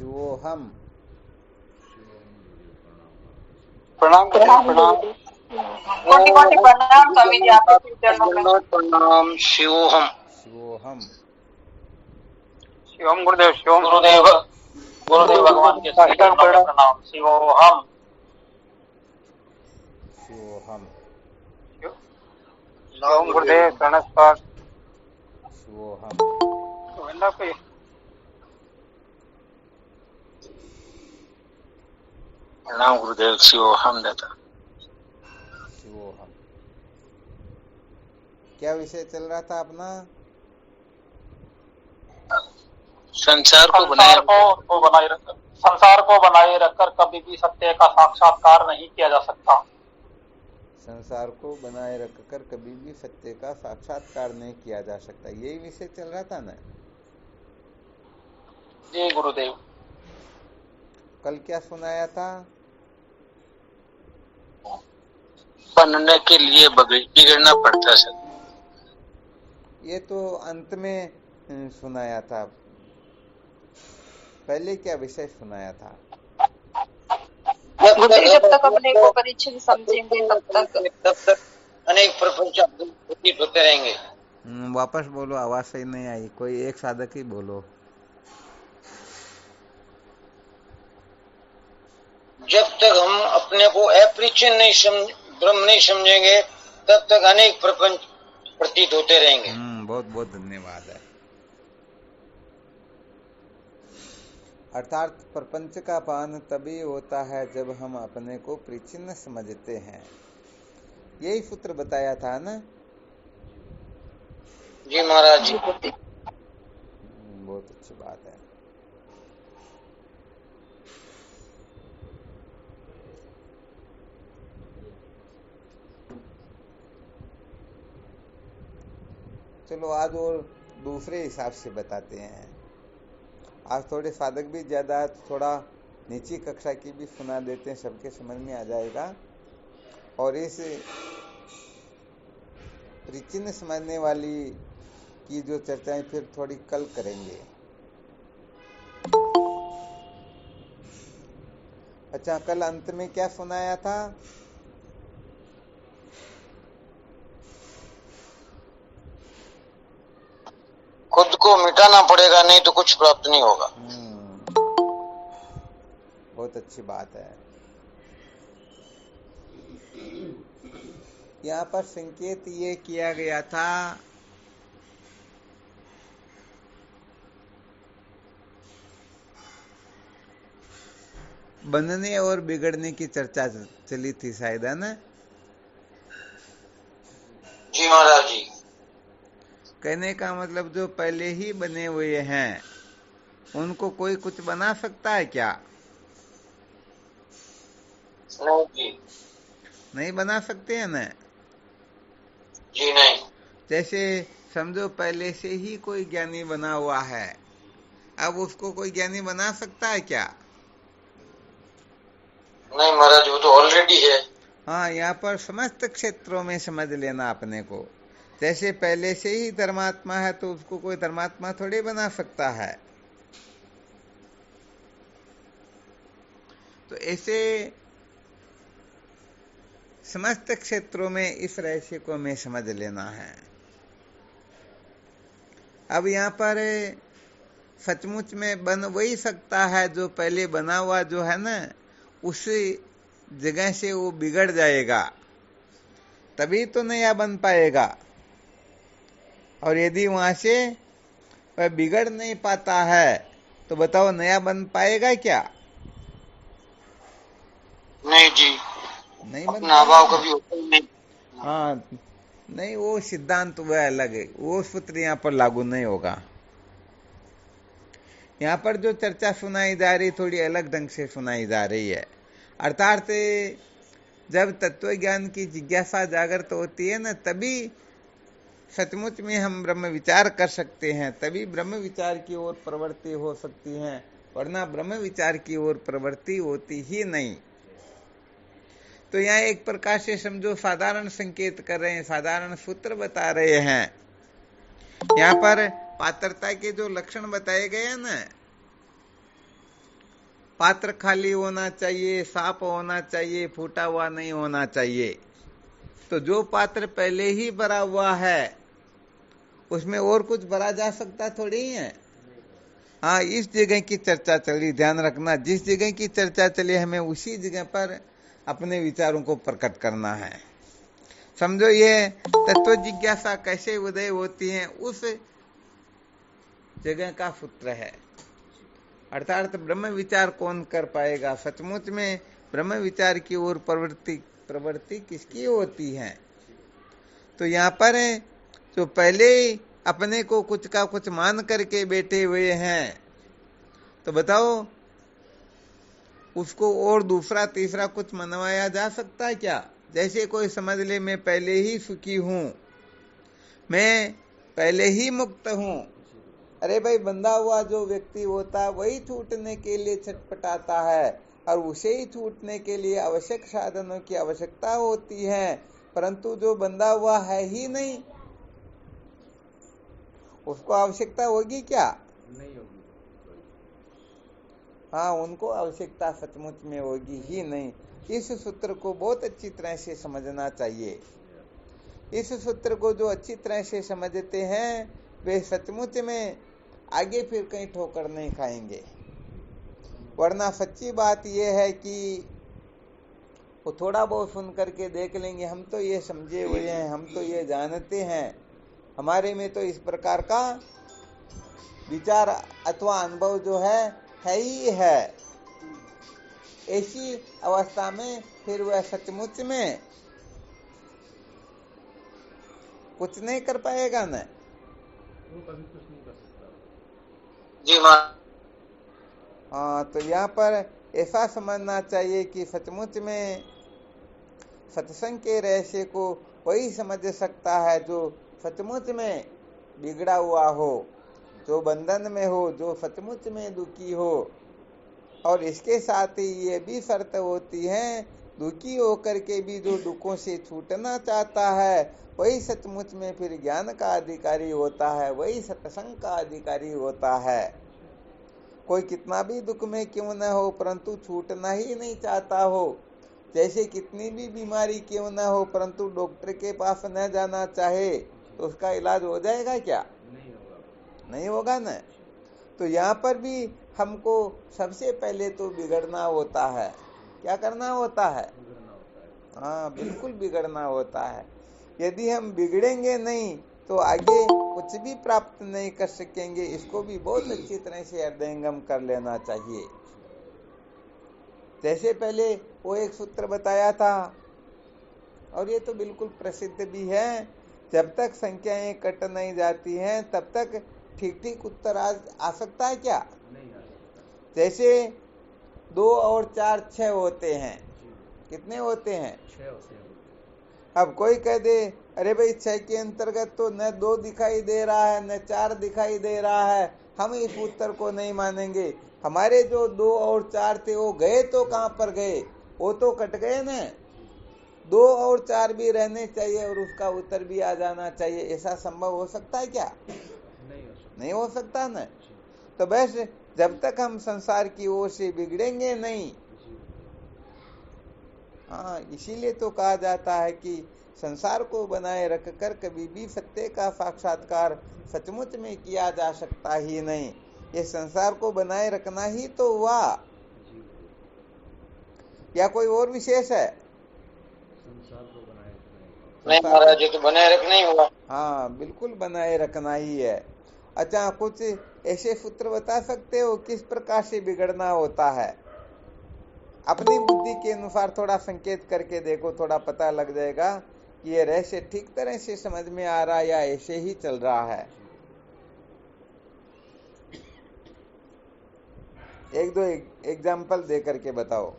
शिवोहम। प्रणाम गुरुदेव, प्रणाम। कोटि कोटि प्रणाम स्वामी जी, आपके चरणों में प्रणाम। शिवोहम। शिवोहम। शिवम गुरुदेव, शिवम गुरुदेव। गुरुदेव भगवान के चरणों में प्रणाम। शिवोहम। शिवोहम। शिवम गुरुदेव, प्रणस्कार। शिवोहम। गोविंदा पे प्रणाम गुरुदेव। शिवोहम दाता। शिवोहम। क्या विषय चल रहा था अपना? संसार को बनाए रखकर कभी भी सत्य का साक्षात्कार नहीं किया जा सकता। संसार को बनाए रखकर कभी भी सत्य का साक्षात्कार नहीं किया जा सकता, यही विषय चल रहा था ना? जी गुरुदेव। कल क्या सुनाया था? बनने के लिए बिगड़ना पड़ता है। ये तो अंत में सुनाया था। पहले क्या विषय सुनाया था? गुरुदेव, जब तक अपने को परिचिन समझेंगे तब तक अनेक प्रपंच प्रतीत होते रहेंगे। वापस बोलो, आवाज सही नहीं आई। कोई एक साधक ही बोलो। जब तक हम अपने को अपरिचिन ब्रह्म नहीं समझेंगे तब तक अनेक प्रपंच प्रतीत होते रहेंगे। बहुत बहुत धन्यवाद है। अर्थात प्रपंच का पान तभी होता है जब हम अपने को परिचिन्न समझते हैं। यही सूत्र बताया था ना? जी महाराज जी। बहुत अच्छी बात है। चलो आज और दूसरे हिसाब से बताते हैं। आज थोड़े साधक भी ज्यादा, थोड़ा नीची कक्षा की भी सुना देते हैं, सबके समझ में आ जाएगा। और इस परिचिन्न समझने वाली की जो चर्चाएं फिर थोड़ी कल करेंगे। अच्छा, कल अंत में क्या सुनाया था? खुद को मिटाना पड़ेगा, नहीं तो कुछ प्राप्त नहीं होगा। बहुत अच्छी बात है। यहाँ पर संकेत ये किया गया था बनने और बिगड़ने की चर्चा चली थी शायद, है ना? जी महाराज जी। कहने का मतलब जो पहले ही बने हुए हैं उनको कोई कुछ बना सकता है क्या? नहीं जी। नहीं बना सकते हैं ना? जी नहीं। जैसे समझो पहले से ही कोई ज्ञानी बना हुआ है, अब उसको कोई ज्ञानी बना सकता है क्या? नहीं महाराज, वो तो ऑलरेडी है। हाँ, यहाँ पर समस्त क्षेत्रों में समझ लेना अपने को। जैसे पहले से ही धर्मात्मा है तो उसको कोई धर्मात्मा थोड़ी बना सकता है। तो ऐसे समस्त क्षेत्रों में इस रहस्य को हमें समझ लेना है। अब यहाँ पर सचमुच में बन वही सकता है जो पहले बना हुआ जो है ना, उसी जगह से वो बिगड़ जाएगा, तभी तो नया बन पाएगा। और यदि वहां से वह बिगड़ नहीं पाता है तो बताओ नया बन पाएगा क्या? नहीं जी, नहीं बन अपना अभाव पाएगा। कभी होता ही नहीं। हाँ, नहीं, वो सिद्धांत वह अलग है, वो सूत्र यहाँ पर लागू नहीं होगा। यहाँ पर जो चर्चा सुनाई जा रही थोड़ी अलग ढंग से सुनाई जा रही है। अर्थात जब तत्व ज्ञान की जिज्ञासा जागृत होती है ना, तभी सचमुच में हम ब्रह्म विचार कर सकते हैं, तभी ब्रह्म विचार की ओर प्रवृत्ति हो सकती है, वरना ब्रह्म विचार की ओर प्रवृत्ति होती ही नहीं। तो यहाँ एक प्रकार से समझो साधारण संकेत कर रहे हैं, साधारण सूत्र बता रहे हैं। यहाँ पर पात्रता के जो लक्षण बताए गए हैं ना, पात्र खाली होना चाहिए, साफ होना चाहिए, फूटा हुआ नहीं होना चाहिए। तो जो पात्र पहले ही भरा हुआ है उसमें और कुछ भरा जा सकता थोड़ी है। हाँ, इस जगह की चर्चा चली, ध्यान रखना, जिस जगह की चर्चा चली हमें उसी जगह पर अपने विचारों को प्रकट करना है। समझो, ये तत्व जिज्ञासा कैसे उदय होती है उस जगह का सूत्र है। अर्थात ब्रह्म विचार कौन कर पाएगा, सचमुच में ब्रह्म विचार की ओर प्रवृत्ति किसकी होती है। तो यहाँ पर जो पहले अपने को कुछ का कुछ मान करके बैठे हुए हैं, तो बताओ उसको और दूसरा तीसरा कुछ मनवाया जा सकता है क्या। जैसे कोई समझ ले मैं पहले ही सुखी हूं, मैं पहले ही मुक्त हूं। अरे भाई, बंधा हुआ जो व्यक्ति होता है वही छूटने के लिए छटपटाता है, और उसे ही छूटने के लिए आवश्यक साधनों की आवश्यकता होती है। परंतु जो बंधा हुआ है ही नहीं, उसको आवश्यकता होगी क्या? नहीं होगी। हाँ, उनको आवश्यकता सचमुच में होगी ही नहीं। इस सूत्र को बहुत अच्छी तरह से समझना चाहिए। इस सूत्र को जो अच्छी तरह से समझते हैं वे सचमुच में आगे फिर कहीं ठोकर नहीं खाएंगे। वरना सच्ची बात यह है कि वो थोड़ा बहुत सुन करके देख लेंगे, हम तो ये समझे हुए हैं, हम तो ये जानते हैं, हमारे में तो इस प्रकार का विचार अथवा अनुभव जो है ही है। ऐसी अवस्था में फिर वह सचमुच में कुछ नहीं कर पाएगा न। कभी कुछ नहीं कर सकता। जी हाँ। हाँ, तो यहाँ पर ऐसा समझना चाहिए कि सचमुच में सत्संग के रहस्य को वही समझ सकता है जो सचमुच में बिगड़ा हुआ हो, जो बंधन में हो, जो सचमुच में दुखी हो। और इसके साथ ही ये भी शर्त होती है, दुखी होकर के भी जो दुखों से छूटना चाहता है वही सचमुच में फिर ज्ञान का अधिकारी होता है, वही सत्संग का अधिकारी होता है। कोई कितना भी दुख में क्यों न हो, परंतु छूटना ही नहीं चाहता हो। जैसे कितनी भी बीमारी क्यों न हो, परंतु डॉक्टर के पास न जाना चाहे तो उसका इलाज हो जाएगा क्या? नहीं होगा न। तो यहाँ पर भी हमको सबसे पहले तो बिगड़ना होता है। क्या करना होता है? हाँ, बिल्कुल बिगड़ना होता है। यदि हम बिगड़ेंगे नहीं तो आगे कुछ भी प्राप्त नहीं कर सकेंगे। इसको भी बहुत अच्छी तरह से हृदयंगम कर लेना चाहिए। जैसे पहले वो एक सूत्र बताया था, और ये तो बिल्कुल प्रसिद्ध भी है, जब तक संख्याएं कट नहीं जाती हैं तब तक ठीक ठीक उत्तर आ सकता है क्या? नहीं आ सकता। जैसे 2 और 4 6 होते हैं। कितने होते हैं? 6 होते हैं। अब कोई कह दे अरे भाई 6 के अंतर्गत तो न 2 दिखाई दे रहा है न 4 दिखाई दे रहा है, हम इस उत्तर को नहीं मानेंगे। हमारे जो 2 और 4 थे वो गए तो कहाँ पर गए? वो तो कट गए न। 2 और 4 भी रहने चाहिए और उसका उत्तर भी आ जाना चाहिए। ऐसा संभव हो सकता है क्या? नहीं हो सकता न। तो बस जब तक हम संसार की ओर से बिगड़ेंगे नहीं, हाँ, इसीलिए तो कहा जाता है कि संसार को बनाए रखकर कभी भी सत्य का साक्षात्कार सचमुच में किया जा सकता ही नहीं। ये संसार को बनाए रखना ही तो हुआ, या कोई और विशेष है? संसार को बनाए नहीं महाराज, ये तो बनाए रखना ही हुआ। हाँ, बिल्कुल बनाए रखना ही है। अच्छा, कुछ ऐसे सूत्र बता सकते हो किस प्रकार से बिगड़ना होता है? अपनी बुद्धि के अनुसार थोड़ा संकेत करके देखो, थोड़ा पता लग जाएगा कि ये रहस्य ठीक तरह से समझ में आ रहा है या ऐसे ही चल रहा है। एक दो एग्जाम्पल दे करके बताओ।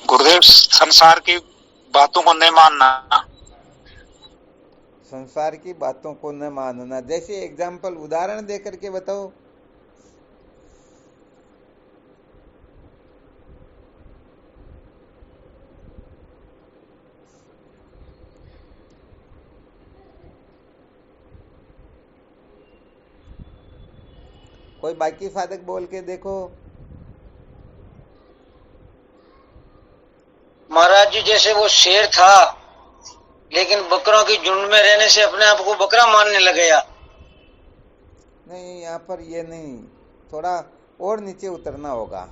गुरुदेव, संसार की बातों को नहीं मानना। संसार की बातों को न मानना, जैसे एग्जाम्पल उदाहरण दे करके बताओ। कोई बाकी साधक बोल के देखो। महाराज जी जैसे वो शेर था लेकिन बकरों की झुंड में रहने से अपने आप को बकरा मानने लग गया। नहीं, यहाँ पर ये नहीं, थोड़ा और नीचे उतरना होगा।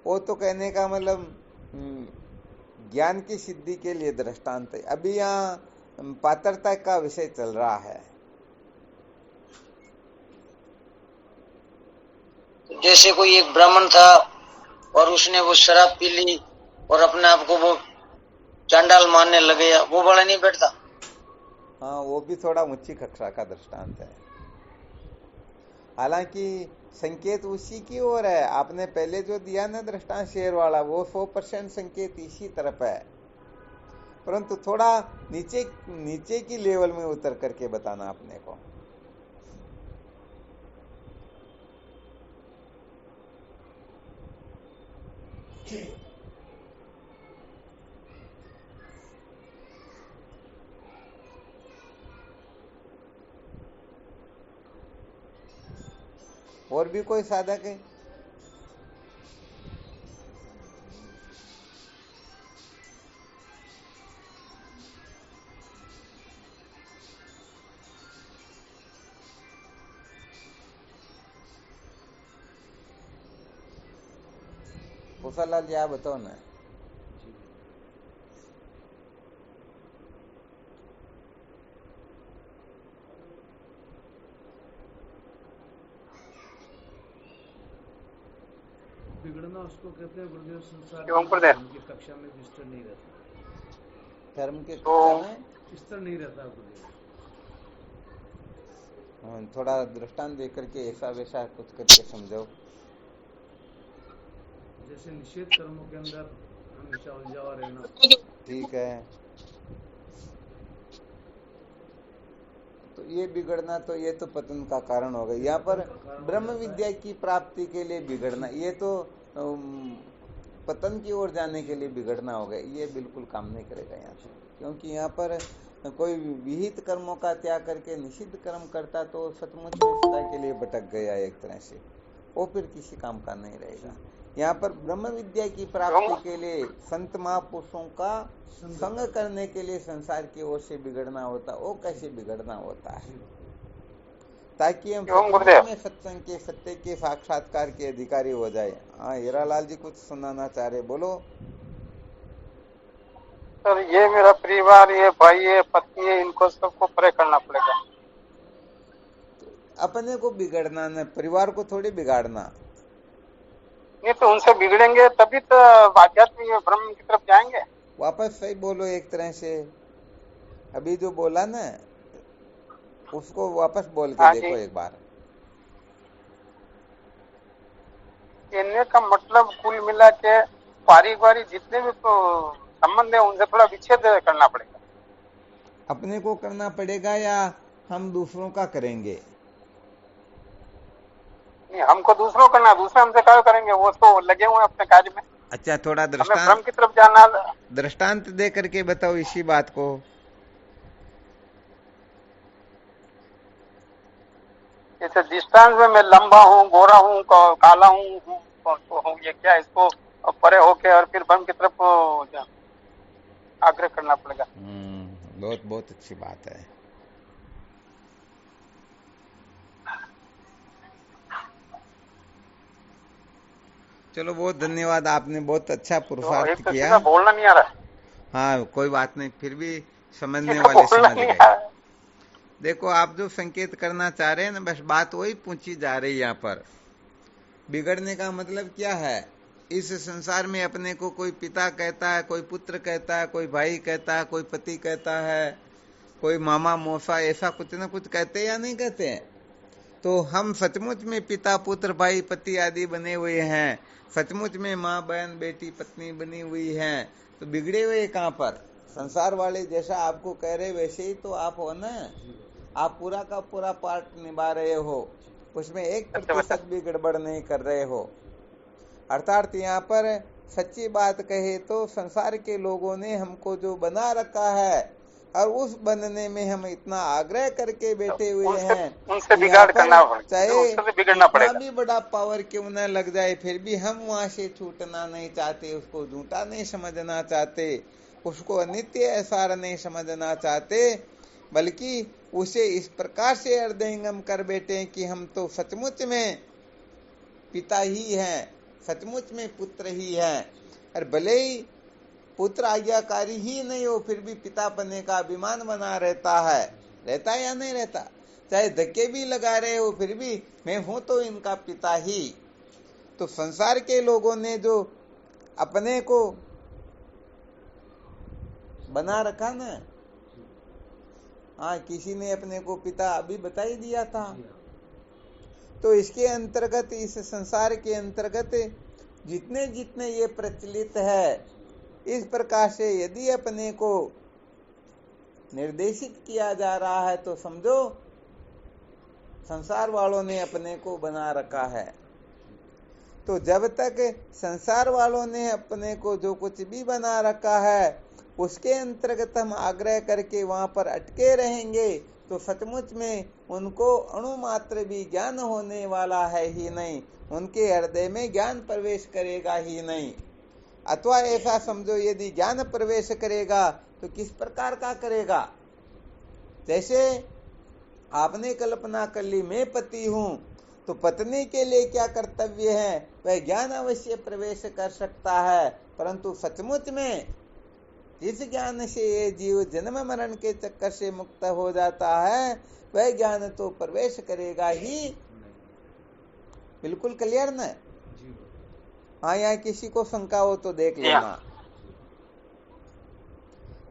वो तो कहने का मतलब ज्ञान की सिद्धि के लिए दृष्टांत है। अभी यहाँ पात्रता का विषय चल रहा है। जैसे कोई एक ब्राह्मण था और उसने वो शराब पी ली और अपने आप को वो चांडाल मानने लग गया, वो बड़ा नहीं बैठता। हाँ, वो भी थोड़ा उच्ची कक्षा का दृष्टांत है। हालांकि संकेत उसी की ओर है। आपने पहले जो दिया ना दृष्टांत शेर वाला, वो 100% संकेत इसी तरफ है, परंतु थोड़ा नीचे की लेवल में उतर करके बताना अपने को। और भी कोई साधक है? लाल जी आप बताओ ना। बिगड़ना उसको कहते हैं गुरुदेव, संसार की कक्षा में स्थिर नहीं रहता। धर्म के कक्षा में स्थिर नहीं रहता गुरुदेव। थोड़ा दृष्टांत देकर के ऐसा वैसा कुछ करके समझो। जैसे निषेध कर्मों के अंदर हमेशा उलझा रहना। ठीक है, तो ये बिगड़ना, तो ये तो पतन का कारण हो गया। यहाँ पर ब्रह्म विद्या की प्राप्ति के लिए बिगड़ना, ये तो पतन की ओर जाने के लिए बिगड़ना हो गया। ये बिल्कुल काम नहीं करेगा यहाँ से, क्योंकि यहाँ पर कोई विहित कर्मों का त्याग करके निषिद्ध कर्म करता तो सचमुच में सदा के लिए भटक गया एक तरह से, वो फिर किसी काम का नहीं रहेगा। यहाँ पर ब्रह्म विद्या की प्राप्ति के लिए संत महापुरुषों का संग करने के लिए संसार की ओर से बिगड़ना होता, वो कैसे बिगड़ना होता है, ताकि हम में सत्संग के सत्य के साक्षात्कार के अधिकारी हो जाए। हाँ, हीरालाल जी कुछ सुनाना चाह रहे, बोलो। सर, ये मेरा परिवार, ये भाई, ये पत्नी है, इनको सबको परे करना पड़ेगा। अपने को बिगड़ना न, परिवार को थोड़ी बिगाड़ना। नहीं तो उनसे बिगड़ेंगे तभी तो आध्यात्मिक ब्रह्म की तरफ जाएंगे। वापस सही बोलो एक तरह से, अभी जो बोला ना उसको वापस बोल के देखो एक बार। कहने का मतलब कुल मिला के पारिवारिक जितने भी तो संबंध है उनसे थोड़ा विच्छेद करना पड़ेगा। अपने को करना पड़ेगा या हम दूसरों का करेंगे? नहीं, हमको दूसरों करना, दूसरे हमसे क्या करेंगे, वो तो लगे हुए अपने कार्य में। अच्छा, थोड़ा ब्रह्म की तरफ जाना, दृष्टांत दे करके बताओ इसी बात को। जैसे डिस्टेंस में मैं लंबा हूँ, गोरा हूँ, काला हूँ, तो ये क्या, इसको परे होके और फिर ब्रह्म की तरफ आग्रह करना पड़ेगा। बहुत बहुत अच्छी बात है। चलो, बहुत धन्यवाद, आपने बहुत अच्छा पुरुषार्थ तो किया। बोलना नहीं आ रहा। हाँ, कोई बात नहीं, फिर भी समझने वाले समझ गए। देखो, आप जो संकेत करना चाह रहे हैं ना, बस बात वही पूछी जा रही है। यहाँ पर बिगड़ने का मतलब क्या है? इस संसार में अपने को कोई पिता कहता है, कोई पुत्र कहता है, कोई भाई कहता है, कोई पति कहता है, कोई मामा मौसा, ऐसा कुछ ना कुछ कहते हैं या नहीं कहते हैं? तो हम सचमुच में पिता पुत्र भाई पति आदि बने हुए हैं, सचमुच में माँ बहन बेटी पत्नी बनी हुई है, तो बिगड़े हुए कहाँ पर? संसार वाले जैसा आपको कह रहे वैसे ही तो आप हो ना। आप पूरा का पूरा पार्ट निभा रहे हो, उसमें 1% भी गड़बड़ नहीं कर रहे हो। अर्थात यहाँ पर सच्ची बात कहे तो संसार के लोगों ने हमको जो बना रखा है और उस बनने में हम इतना आग्रह करके बैठे हुए हैं, उनसे बिगाड़ करना चाहे उससे बिगड़ना कितना पड़ेगा। भी बड़ा पावर क्यों न लग जाए, फिर भी हम वहां से छूटना नहीं चाहते, उसको झूठा नहीं समझना चाहते, उसको अनित्य असार नहीं समझना चाहते, बल्कि उसे इस प्रकार से हृदयंगम कर बैठे कि हम तो सचमुच में पिता ही हैं, सचमुच में पुत्र ही हैं, और भले ही पुत्र आज्ञाकारी ही नहीं हो फिर भी पिता बनने का अभिमान बना रहता है, रहता या नहीं रहता? चाहे धक्के भी लगा रहे हो फिर भी मैं हूं तो इनका पिता ही। तो संसार के लोगों ने जो अपने को बना रखा ना, हाँ, किसी ने अपने को पिता अभी बता ही दिया था। तो इसके अंतर्गत, इस संसार के अंतर्गत जितने जितने ये प्रचलित है, इस प्रकार से यदि अपने को निर्देशित किया जा रहा है तो समझो संसार वालों ने अपने को बना रखा है। तो जब तक संसार वालों ने अपने को जो कुछ भी बना रखा है उसके अंतर्गत हम आग्रह करके वहां पर अटके रहेंगे तो सचमुच में उनको अणुमात्र भी ज्ञान होने वाला है ही नहीं, उनके हृदय में ज्ञान प्रवेश करेगा ही नहीं। अथवा ऐसा समझो यदि ज्ञान प्रवेश करेगा तो किस प्रकार का करेगा? जैसे आपने कल्पना कर ली मैं पति हूं, तो पत्नी के लिए क्या कर्तव्य है? वह ज्ञान अवश्य प्रवेश कर सकता है, परंतु सचमुच में जिस ज्ञान से ये जीव जन्म मरण के चक्कर से मुक्त हो जाता है वह ज्ञान तो प्रवेश करेगा ही। बिल्कुल क्लियर न? हाँ, यहाँ किसी को शंका हो तो देख लेना।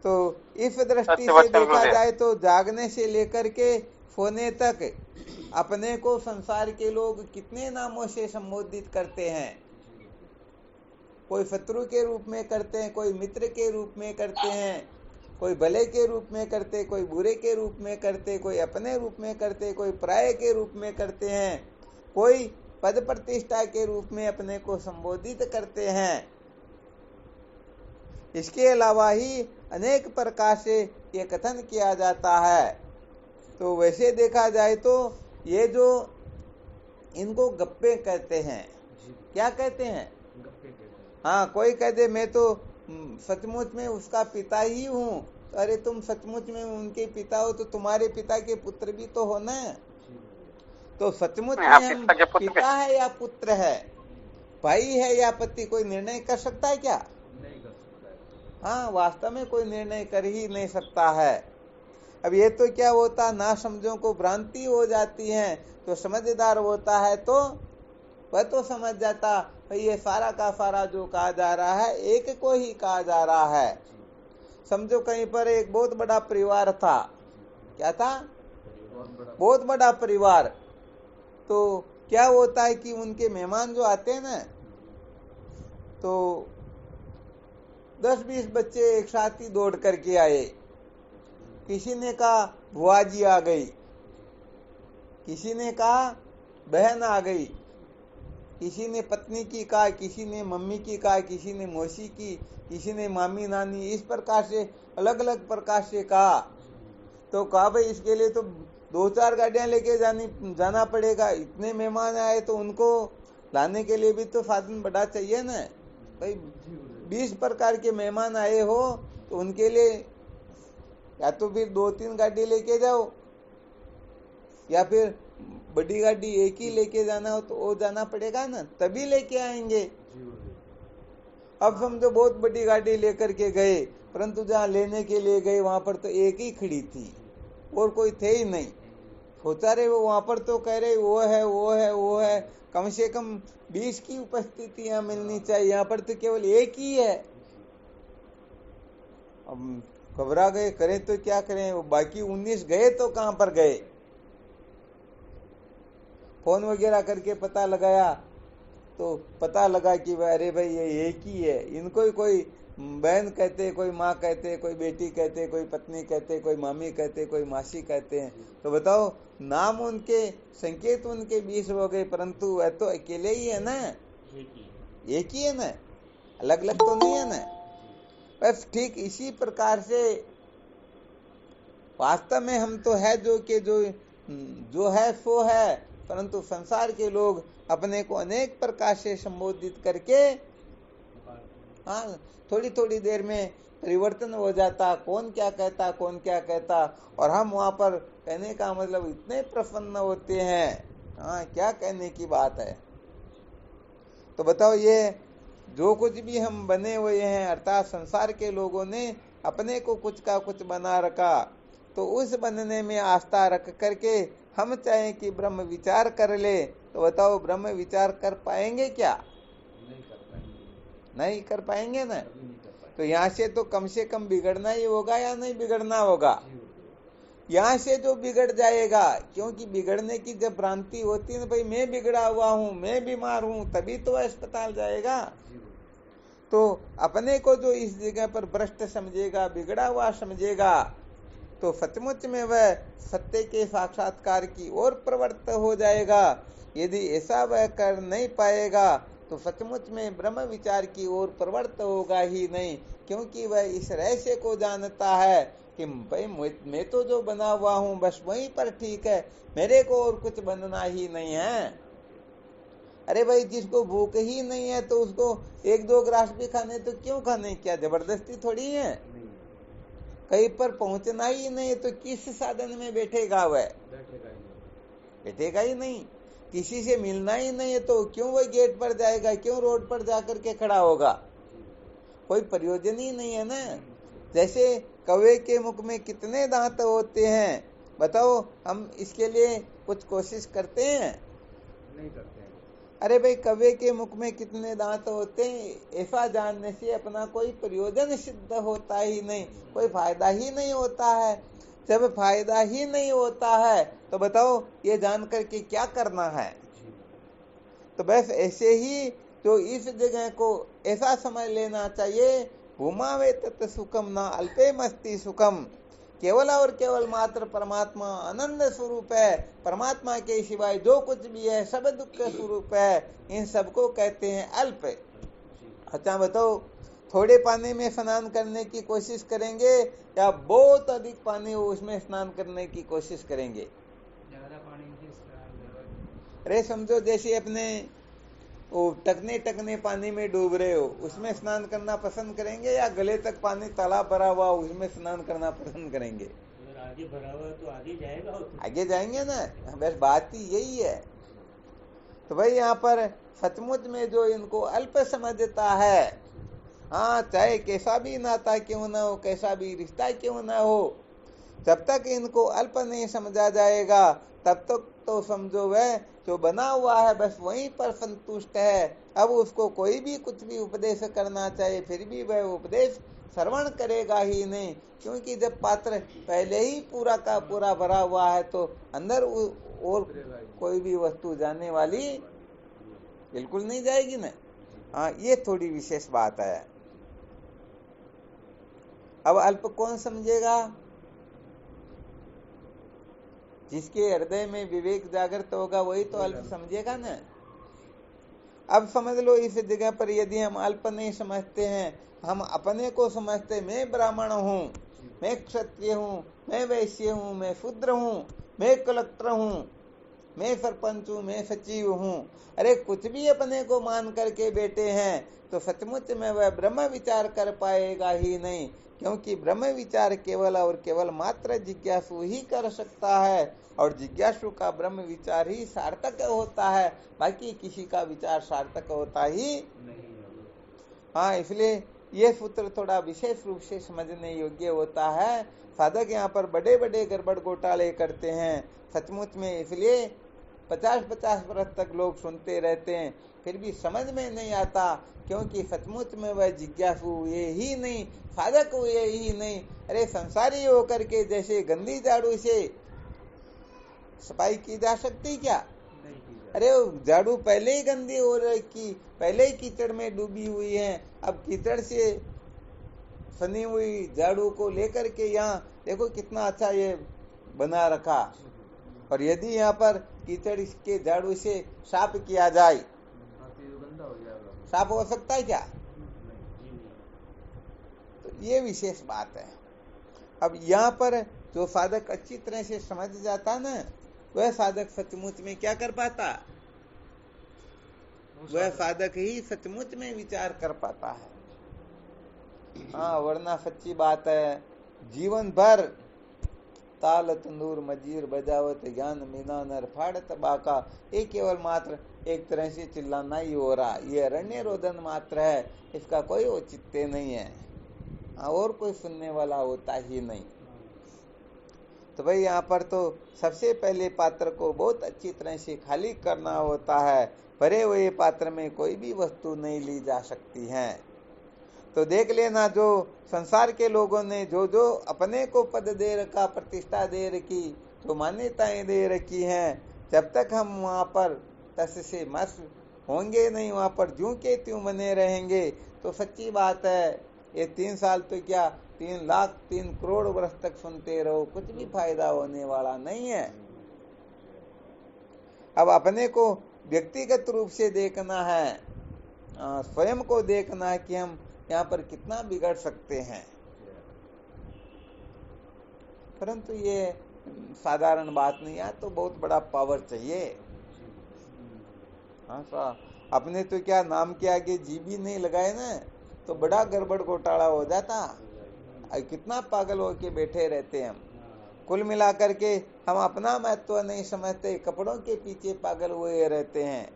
तो इस दृष्टि से देखा जाए तो जागने से लेकर के सोने तक अपने को संसार के लोग कितने नामों से संबोधित करते हैं। कोई शत्रु के रूप में करते हैं, कोई मित्र के रूप में करते हैं, कोई भले के रूप में करते, कोई बुरे के रूप में करते, कोई अपने रूप में करते, कोई पराये के रूप में करते हैं, कोई पद प्रतिष्ठा के रूप में अपने को संबोधित करते हैं। इसके अलावा ही अनेक प्रकार से ये कथन किया जाता है। तो वैसे देखा जाए तो ये जो इनको गप्पे कहते हैं, क्या कहते हैं? हाँ, कोई कह दे मैं तो सचमुच में उसका पिता ही हूँ, तो अरे तुम सचमुच में उनके पिता हो तो तुम्हारे पिता के पुत्र भी तो हो ना। तो सचमुच में हम पिता है या पुत्र है, भाई है या पति, कोई निर्णय कर सकता है क्या? नहीं कर सकता है। हाँ, वास्तव में कोई निर्णय कर ही नहीं सकता है। अब ये तो क्या होता, ना समझों को भ्रांति हो जाती है, तो समझदार होता है तो वह तो समझ जाता भाई ये सारा का सारा जो कहा जा रहा है एक को ही कहा जा रहा है। समझो कहीं पर एक बहुत बड़ा परिवार था, क्या था? बहुत बड़ा परिवार। तो क्या होता है कि उनके मेहमान जो आते हैं ना, तो 10-20 बच्चे एक साथ ही दौड़ करके आए। किसी ने कहा बुआ जी आ गई, किसी ने कहा बहन आ गई, किसी ने पत्नी की कहा, किसी ने मम्मी की कहा, किसी ने मौसी की, किसी ने मामी नानी, इस प्रकार से अलग अलग प्रकार से कहा। तो कहा भाई इसके लिए तो 2-4 गाड़ियां लेके जाना पड़ेगा, इतने मेहमान आए तो उनको लाने के लिए भी तो साधन बड़ा चाहिए ना भाई। 20 प्रकार के मेहमान आए हो तो उनके लिए या तो फिर 2-3 गाड़ी लेके जाओ, या फिर बड़ी गाड़ी एक ही लेके जाना हो तो वो जाना पड़ेगा ना, तभी लेके आएंगे। अब समझो बहुत बड़ी गाड़ी लेकर के गए, परंतु जहाँ लेने के लिए गए वहां पर तो एक ही खड़ी थी और कोई थे ही नहीं। सोचा रहे वो वहां पर तो कह रहे वो है वो है वो है, कम से कम 20 की उपस्थितियां मिलनी चाहिए, यहाँ पर तो केवल एक ही है। अब घबरा गए, करें तो क्या करें, वो बाकी 19 गए तो कहां पर गए। फोन वगैरह करके पता लगाया तो पता लगा कि अरे भाई ये एक ही है। इनको ही कोई बहन कहते, कोई माँ कहते, कोई बेटी कहते, कोई पत्नी कहते, कोई मामी कहते, कोई मासी कहते हैं। तो बताओ, नाम उनके, संकेत उनके 20 हो गए, परंतु वह तो अकेले ही है ना, एक ही है ना, अलग अलग तो नहीं है ना। बस ठीक इसी प्रकार से वास्तव में हम तो है जो है सो है, परंतु संसार के लोग अपने को अनेक प्रकार से संबोधित करके हाँ थोड़ी थोड़ी देर में परिवर्तन हो जाता, कौन क्या कहता, और हम वहां पर कहने का मतलब इतने प्रसन्न होते हैं, हाँ क्या कहने की बात है। तो बताओ, ये जो कुछ भी हम बने हुए हैं, अर्थात संसार के लोगों ने अपने को कुछ का कुछ बना रखा, तो उस बनने में आस्था रख करके हम चाहे कि ब्रह्म विचार कर ले, तो बताओ ब्रह्म विचार कर पाएंगे क्या? नहीं कर पाएंगे ना। तो यहाँ से तो कम से कम बिगड़ना ही होगा या नहीं बिगड़ना होगा? यहाँ से जो बिगड़ जाएगा, क्योंकि बिगड़ने की जब भ्रांति होती है ना, भाई मैं बिगड़ा हुआ हूँ, मैं बीमार हूँ, तभी तो अस्पताल जाएगा। तो अपने को जो इस जगह पर भ्रष्ट समझेगा, बिगड़ा हुआ समझेगा, तो सचमुच में वह सत्य के साक्षात्कार की ओर प्रवृत्त हो जाएगा। यदि ऐसा वह कर नहीं पाएगा तो सचमुच में ब्रह्म विचार की ओर प्रवृत्त होगा ही नहीं, क्योंकि वह इस रहस्य को जानता है कि भाई मैं तो जो बना हुआ हूँ बस वहीं पर ठीक है, मेरे को और कुछ बनना ही नहीं है। अरे भाई, जिसको भूख ही नहीं है तो उसको एक दो ग्रास भी खाने तो क्यों खाने, क्या जबरदस्ती थोड़ी है? कहीं पर पहुंचना ही नहीं तो किस साधन में बैठेगा वह? बैठेगा ही नहीं। किसी से मिलना ही नहीं है तो क्यों वह गेट पर जाएगा, क्यों रोड पर जाकर के खड़ा होगा? कोई प्रयोजन ही नहीं है ना। जैसे कौवे के मुख में कितने दांत होते हैं, बताओ हम इसके लिए कुछ कोशिश करते हैं? नहीं करते हैं। अरे भाई, कौवे के मुख में कितने दांत होते हैं, ऐसा जानने से अपना कोई प्रयोजन सिद्ध होता ही नहीं, कोई फायदा ही नहीं होता है। जब फायदा ही नहीं होता है तो बताओ ये जान करके क्या करना है? तो बस ऐसे ही तो इस जगह को ऐसा समझ लेना चाहिए, भूमावे तत् सुखम न अल्पे मस्ति सुखम, केवल और केवल मात्र परमात्मा आनंद स्वरूप है। परमात्मा के सिवाय जो कुछ भी है सब दुख स्वरूप है। इन सबको कहते हैं अल्प। अच्छा बताओ, थोड़े पानी में स्नान करने की कोशिश करेंगे या बहुत अधिक पानी हो उसमें स्नान करने की कोशिश करेंगे? ज्यादा पानी से स्नान। अरे समझो जैसे अपने वो टकने पानी में डूब रहे हो, उसमें स्नान करना पसंद करेंगे या गले तक पानी तालाब भरा हुआ उसमें स्नान करना पसंद करेंगे? अगर आगे भरा हुआ तो आगे जाएगा, आगे जाएंगे ना। बस बात ही यही है। तो भाई यहाँ पर सचमुच में जो इनको अल्प समझता है, हाँ चाहे कैसा भी नाता क्यों ना हो, कैसा भी रिश्ता क्यों ना हो, जब तक इनको अल्प नहीं समझा जाएगा तब तक तो समझो वह जो बना हुआ है बस वहीं पर संतुष्ट है। अब उसको कोई भी कुछ भी उपदेश करना चाहे फिर भी वह उपदेश श्रवण करेगा ही नहीं, क्योंकि जब पात्र पहले ही पूरा का पूरा भरा हुआ है तो अंदर और कोई भी वस्तु जाने वाली बिल्कुल नहीं जाएगी ना। हाँ, ये थोड़ी विशेष बात है। अब अल्प कौन समझेगा? जिसके हृदय में विवेक जागृत होगा वही तो अल्प समझेगा ना। अब समझ लो, इस जगह पर यदि हम अल्प नहीं समझते हैं, हम अपने को समझते मैं ब्राह्मण हूँ, मैं क्षत्रिय हूँ, मैं वैश्य हूँ, मैं शूद्र हूँ, मैं कलेक्टर हूँ, मैं सरपंच हूँ, मैं सचिव हूँ, अरे कुछ भी अपने को मान करके बैठे हैं तो सचमुच में वह ब्रह्म विचार कर पाएगा ही नहीं, क्योंकि ब्रह्म विचार केवल और केवल मात्र जिज्ञासु ही कर सकता है, और जिज्ञासु का ब्रह्म विचार ही सार्थक होता है, बाकी किसी का विचार सार्थक होता ही नहीं। हाँ, इसलिए ये सूत्र थोड़ा विशेष रूप से समझने योग्य होता है। साधक यहाँ पर बड़े बड़े गड़बड़ घोटाले करते हैं सचमुच में, इसलिए 50-50 वर्ष तक लोग सुनते रहते हैं फिर भी समझ में नहीं आता, क्योंकि सचमुच में वह जिज्ञासु हुए ही नहीं, साधक हुए ही नहीं। अरे संसारी होकर के जैसे गंदी झाड़ू से सफाई की जा सकती क्या? अरे झाड़ू पहले ही गंदी हो रही, पहले ही कीचड़ में डूबी हुई है, अब कीचड़ से सनी हुई झाड़ू को लेकर के यहाँ देखो कितना अच्छा ये बना रखा, और यदि यहाँ पर कीचड़ के झाड़ू से साफ किया जाए साफ हो सकता है क्या? तो ये विशेष बात है। अब यहाँ पर जो साधक अच्छी तरह से समझ जाता ना, वह साधक सचमुच में क्या कर पाता, वह साधक ही सचमुच में विचार कर पाता है। हाँ, वरना सच्ची बात है, जीवन भर ताल तंदूर मजीर बजावत ज्ञान मीना नर फाड़त बाका, ये केवल मात्र एक तरह से चिल्लाना ही हो रहा, ये अरण्य रोदन मात्र है, इसका कोई औचित्य नहीं है, और कोई सुनने वाला होता ही नहीं। तो भाई यहाँ पर तो सबसे पहले पात्र को बहुत अच्छी तरह से खाली करना होता है, भरे हुए पात्र में कोई भी वस्तु नहीं ली जा सकती है। तो देख लेना, जो संसार के लोगों ने जो जो अपने को पद दे रखा, प्रतिष्ठा दे रखी, जो मान्यताएं दे रखी हैं, जब तक हम वहाँ पर तस से मस होंगे नहीं, वहाँ पर ज्यों के त्यों बने रहेंगे, तो सच्ची बात है ये 3 साल तो क्या 3 लाख 3 करोड़ वर्ष तक सुनते रहो, कुछ भी फायदा होने वाला नहीं है। अब अपने को व्यक्तिगत रूप से देखना है, स्वयं को देखना है कि हम यहाँ पर कितना बिगड़ सकते हैं। परंतु ये साधारण बात नहीं, यहाँ तो बहुत बड़ा पावर चाहिए। हाँ, अपने तो क्या नाम के आगे जी भी नहीं लगाए ना, तो बड़ा गड़बड़ घोटाला हो जाता। कितना पागल होके बैठे रहते हैं हम। कुल मिलाकर के हम अपना महत्व नहीं समझते, कपड़ों के पीछे पागल हुए रहते हैं।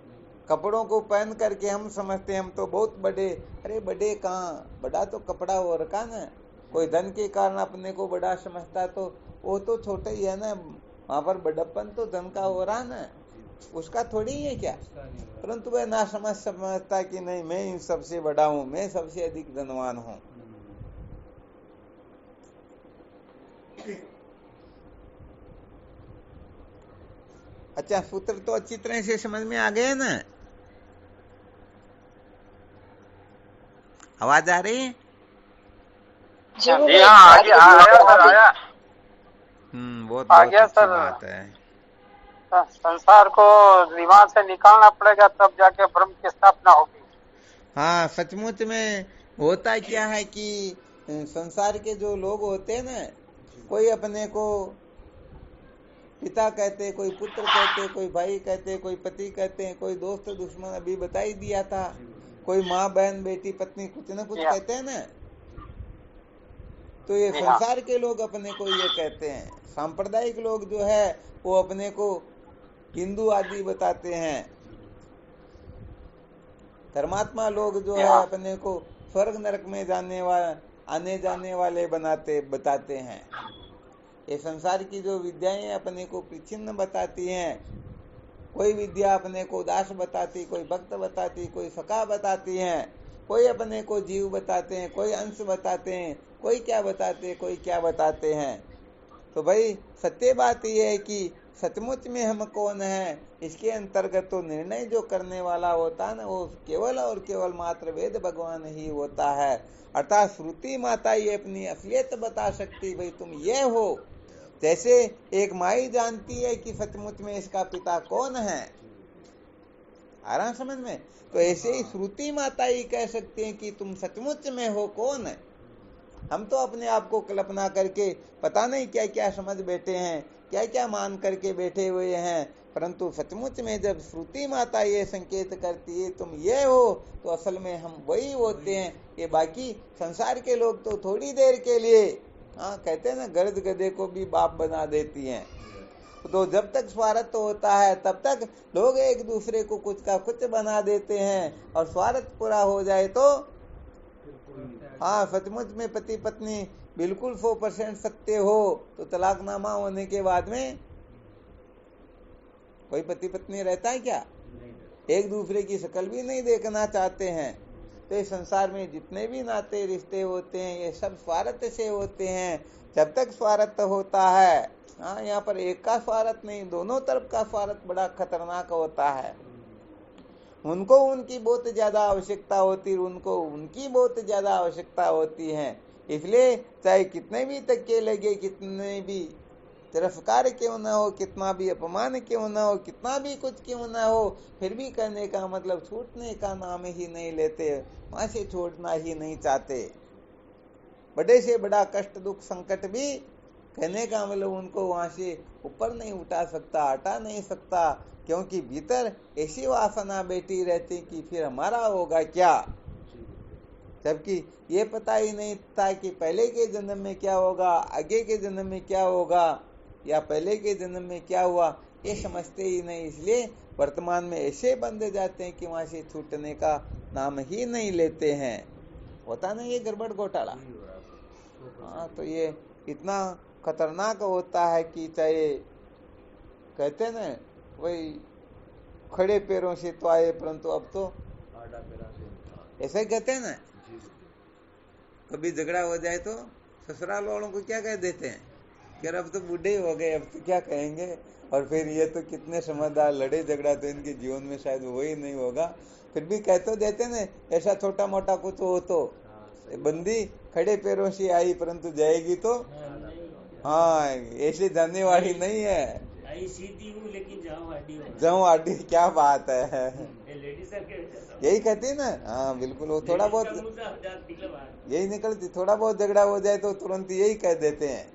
कपड़ों को पहन करके हम समझते हैं हम तो बहुत बड़े, अरे बड़े कहाँ, बड़ा तो कपड़ा हो रखा ना। कोई धन के कारण अपने को बड़ा समझता तो वो तो छोटा ही है ना, वहां पर बड़प्पन तो धन का हो रहा ना, उसका थोड़ी ही है क्या। परंतु वह ना समझता कि नहीं मैं सबसे बड़ा हूँ, मैं सबसे अधिक धनवान हूँ। अच्छा, सूत्र तो अच्छी तरह से समझ में आ गए ना। आवाज आ रही है? जी हाँ, आया। बहुत अच्छी बात है। संसार को दिमाग से निकालना पड़ेगा, तब जाके ब्रह्म की स्थापना होगी। हाँ, सचमुच में होता क्या है कि संसार के जो लोग होते हैं ना, कोई अपने को पिता कहते, कोई पुत्र कहते, कोई भाई कहते, कोई पति कहते हैं, कोई दोस्त दुश्मन, अभी बता ही दिया था, कोई माँ बहन बेटी पत्नी, कुछ ना कुछ कहते हैं ना। तो ये संसार के लोग अपने को ये कहते हैं। सांप्रदायिक लोग जो है वो अपने को हिंदू आदि बताते हैं। धर्मात्मा लोग जो है अपने को स्वर्ग नरक में आने जाने वाले बताते हैं। ये संसार की जो विद्याएं अपने को प्रचिन्न बताती हैं, कोई विद्या अपने को दास बताती, कोई भक्त बताती, कोई सखा बताती हैं, कोई अपने को जीव बताते हैं, कोई अंश बताते हैं, कोई क्या बताते हैं। तो भाई सत्य बात यह है कि सचमुच में हम कौन हैं, इसके अंतर्गत तो निर्णय जो करने वाला होता है ना, वो केवल और केवल मात्र वेद भगवान ही होता है। अर्थात श्रुति माता ये अपनी असलियत बता सकती, भाई तुम ये हो। जैसे एक माई जानती है कि सचमुच में इसका पिता कौन है, आ रहा समझ में, तो ऐसे ही श्रुति माता ही कह सकती है कि तुम सचमुच में हो कौन है। हम तो अपने आप को कल्पना करके पता नहीं क्या क्या समझ बैठे हैं, क्या क्या मान करके बैठे हुए हैं, परंतु सचमुच में जब श्रुति माता ये संकेत करती है तुम ये हो, तो असल में हम वही होते हैं। ये बाकी संसार के लोग तो थोड़ी देर के लिए, कहते हैं ना, गर्द गधे को भी बाप बना देती हैं। तो जब तक स्वार्थ होता है तब तक लोग एक दूसरे को कुछ का कुछ बना देते हैं, और स्वार्थ पूरा हो जाए तो सचमुच में पति पत्नी बिल्कुल 100% सत्य हो, तो तलाकनामा होने के बाद में कोई पति पत्नी रहता है क्या? एक दूसरे की शक्ल भी नहीं देखना चाहते हैं। तो इस संसार में जितने भी नाते रिश्ते होते हैं ये सब स्वार्थ से होते हैं। जब तक स्वार्थ होता है, यहाँ पर एक का स्वार्थ नहीं, दोनों तरफ का स्वार्थ बड़ा खतरनाक होता है। उनको उनकी बहुत ज्यादा आवश्यकता होती है, उनको उनकी बहुत ज्यादा आवश्यकता होती है। इसलिए चाहे कितने भी धक्के लगे, कितने भी तिरस्कार क्यों ना हो, कितना भी अपमान क्यों ना हो, कितना भी कुछ क्यों ना हो, फिर भी करने का मतलब छूटने का नाम ही नहीं लेते, वहां से छोड़ना ही नहीं चाहते। बड़े से बड़ा कष्ट दुख संकट भी कहने का मतलब उनको वहां से ऊपर नहीं उठा सकता, हटा नहीं सकता, क्योंकि भीतर ऐसी वासना बैठी रहती कि फिर हमारा होगा क्या। जबकि ये पता ही नहीं था कि पहले के जन्म में क्या होगा, आगे के जन्म में क्या होगा, या पहले के जन्म में क्या हुआ, ये समझते ही नहीं। इसलिए वर्तमान में ऐसे बंधे जाते हैं कि वहां से छूटने का नाम ही नहीं लेते हैं। होता नहीं ये गड़बड़ घोटाला। हाँ, तो ये इतना खतरनाक होता है कि चाहे कहते हैं ना वही खड़े पैरों से तो आए परंतु अब तो ऐसा ही कहते हैं ना। कभी झगड़ा हो जाए तो ससुराल वालों को क्या कह देते हैं कि अब तो बूढ़े हो गए, अब तो क्या कहेंगे। और फिर ये तो कितने समझदार, लड़े झगड़ा तो इनके जीवन में शायद वो ही नहीं होगा, फिर भी कह तो देते ना ऐसा छोटा मोटा कुछ हो तो बंदी खड़े पैरों से आई परंतु जाएगी तो हाँ ऐसे जाने वाली नहीं है। सीधी हूँ लेकिन जाऊँ आडी, क्या बात है, यही कहती है ना। हाँ बिल्कुल, वो थोड़ा बहुत यही निकलती, थोड़ा बहुत झगड़ा हो जाए तो तुरंत यही कह देते हैं।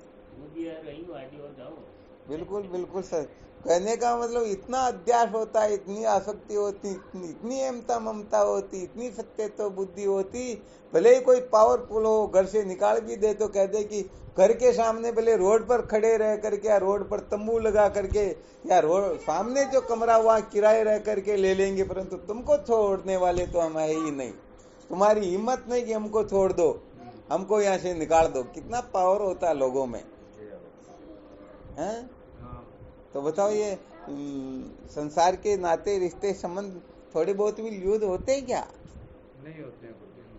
बिल्कुल बिल्कुल सर, कहने का मतलब इतना अध्यास होता है, इतनी आसक्ति होती, इतनी अहमता ममता होती, इतनी सत्य तो बुद्धि होती, भले ही कोई पावरफुल हो घर से निकाल भी दे तो कह दे कि घर के सामने भले रोड पर खड़े रह करके या रोड पर तंबू लगा करके या रोड सामने जो कमरा हुआ किराए रह करके ले लेंगे, परंतु तुमको छोड़ने वाले तो हम है ही नहीं, तुम्हारी हिम्मत नहीं कि हमको छोड़ दो, हमको यहाँ से निकाल दो। कितना पावर होता है लोगों में, हैं? तो बताओ ये संसार के नाते रिश्ते संबंध थोड़े बहुत भी युद्ध होते हैं क्या? नहीं होते हैं।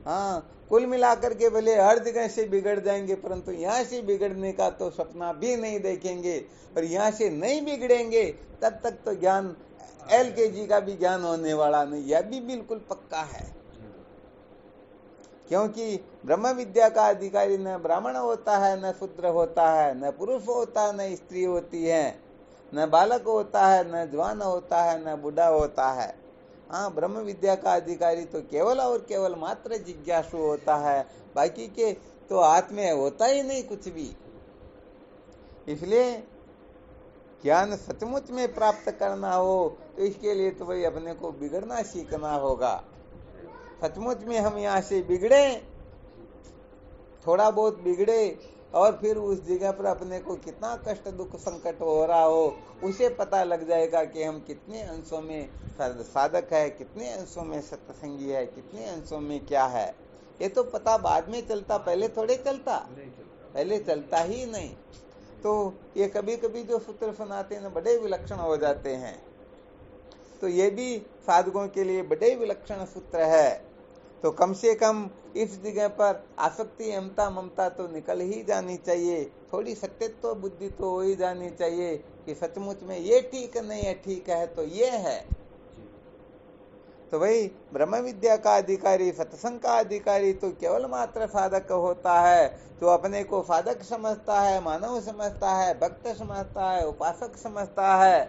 हाँ, कुल मिलाकर के भले हर जगह से बिगड़ जाएंगे परंतु यहाँ से बिगड़ने का तो सपना भी नहीं देखेंगे। और यहाँ से नहीं बिगड़ेंगे तब तक तो ज्ञान LKG का भी ज्ञान होने वाला नहीं, यह भी बिल्कुल पक्का है। क्योंकि ब्रह्म विद्या का अधिकारी न ब्राह्मण होता है, न शूद्र होता है, न पुरुष होता है, न स्त्री होती है, न बालक होता है, न जवान होता है, न बूढ़ा होता है। हाँ, ब्रह्म विद्या का अधिकारी तो केवल और केवल मात्र जिज्ञासु होता है, बाकी के तो हाथ में होता ही नहीं कुछ भी। इसलिए ज्ञान सचमुच में प्राप्त करना हो तो इसके लिए तो भाई अपने को बिगड़ना सीखना होगा। सचमुच में हम यहाँ से बिगड़े, थोड़ा बहुत बिगड़े और फिर उस जगह पर अपने को कितना कष्ट दुख संकट हो रहा हो, उसे पता लग जाएगा कि हम कितने अंशों में साधक है, कितने अंशों में सत्संगी है, कितने अंशों में क्या है। ये तो पता बाद में चलता, पहले थोड़े चलता, पहले चलता ही नहीं। तो ये कभी कभी जो सूत्र सुनाते हैं बड़े विलक्षण हो जाते हैं, तो ये भी साधकों के लिए बड़े विलक्षण सूत्र है। तो कम से कम इस जगह पर आसक्ति अहमता ममता तो निकल ही जानी चाहिए, थोड़ी सत्यत्व बुद्धि तो हो ही जानी चाहिए कि सचमुच में ये ठीक नहीं है, ठीक है तो ये है। तो भाई ब्रह्म विद्या का अधिकारी, सत्संग का अधिकारी तो केवल मात्र साधक होता है, जो अपने को साधक समझता है, मानव समझता है, भक्त समझता है, उपासक समझता है,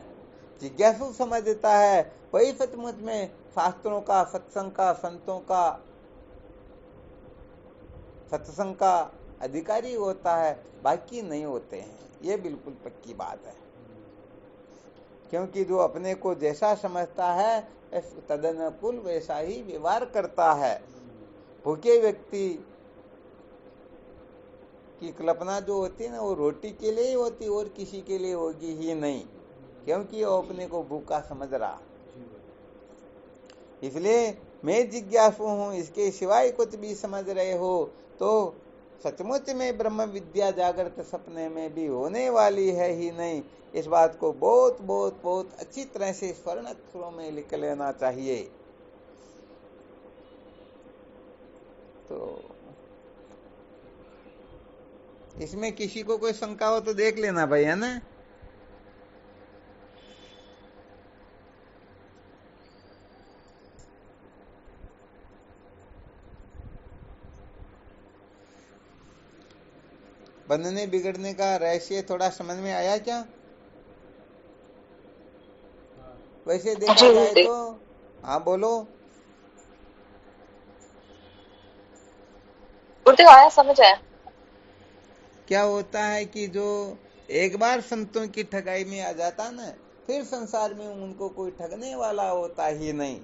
जिज्ञासु समझता है, वही सचमुच में शास्त्रों का, सत्संग का, संतों का, सत्संग का अधिकारी होता है, बाकी नहीं होते हैं। ये बिल्कुल पक्की बात है। क्योंकि जो अपने को जैसा समझता है तदनुकूल वैसा ही व्यवहार करता है। भूखे व्यक्ति की कल्पना जो होती है ना, वो रोटी के लिए ही होती, और किसी के लिए होगी ही नहीं, क्योंकि वो अपने को भूखा समझ रहा। इसलिए मैं जिज्ञासु हूँ, इसके सिवाय कुछ भी समझ रहे हो तो सचमुच में ब्रह्म विद्या जागृत सपने में भी होने वाली है ही नहीं। इस बात को बहुत बहुत बहुत अच्छी तरह से स्वर्ण अक्षरों में लिख लेना चाहिए। तो इसमें किसी को कोई शंका हो तो देख लेना भाई, है ना। बनने बिगड़ने का रहस्य थोड़ा समझ में आया क्या? वैसे देखा जाए तो हाँ बोलो। गुरुदेव आया, समझ आया। क्या होता है कि जो एक बार संतों की ठगाई में आ जाता ना, फिर संसार में उनको कोई ठगने वाला होता ही नहीं।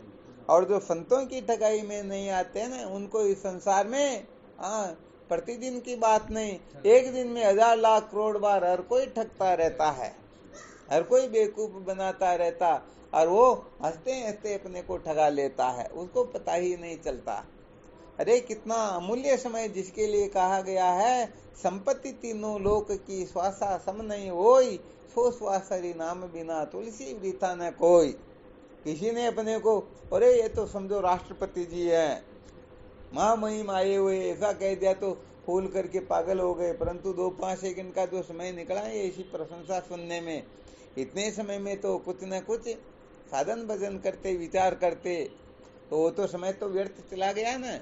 और जो संतों की ठगाई में नहीं आते ना, उनको इस संसार में प्रतिदिन की बात नहीं, एक दिन में 1000 लाख करोड़ बार हर कोई ठगता रहता है, हर कोई बेवकूफ बनाता रहता, और वो हंसते हंसते अपने को ठगा लेता है, उसको पता ही नहीं चलता। अरे कितना अमूल्य समय जिसके लिए कहा गया है, संपत्ति तीनों लोक की श्वासा सम नहीं होई, सो श्वासरी नाम बिना तुलसी वृथा न कोई। किसी ने अपने को, अरे ये तो समझो राष्ट्रपति जी है, महामहिम आए हुए, ऐसा कह दिया तो फूल करके पागल हो गए। परंतु 2-5 सेकंड का जो समय निकला है ऐसी प्रशंसा सुनने में, इतने समय में तो कुछ न कुछ साधन भजन करते, विचार करते, तो वो तो समय तो व्यर्थ चला गया ना।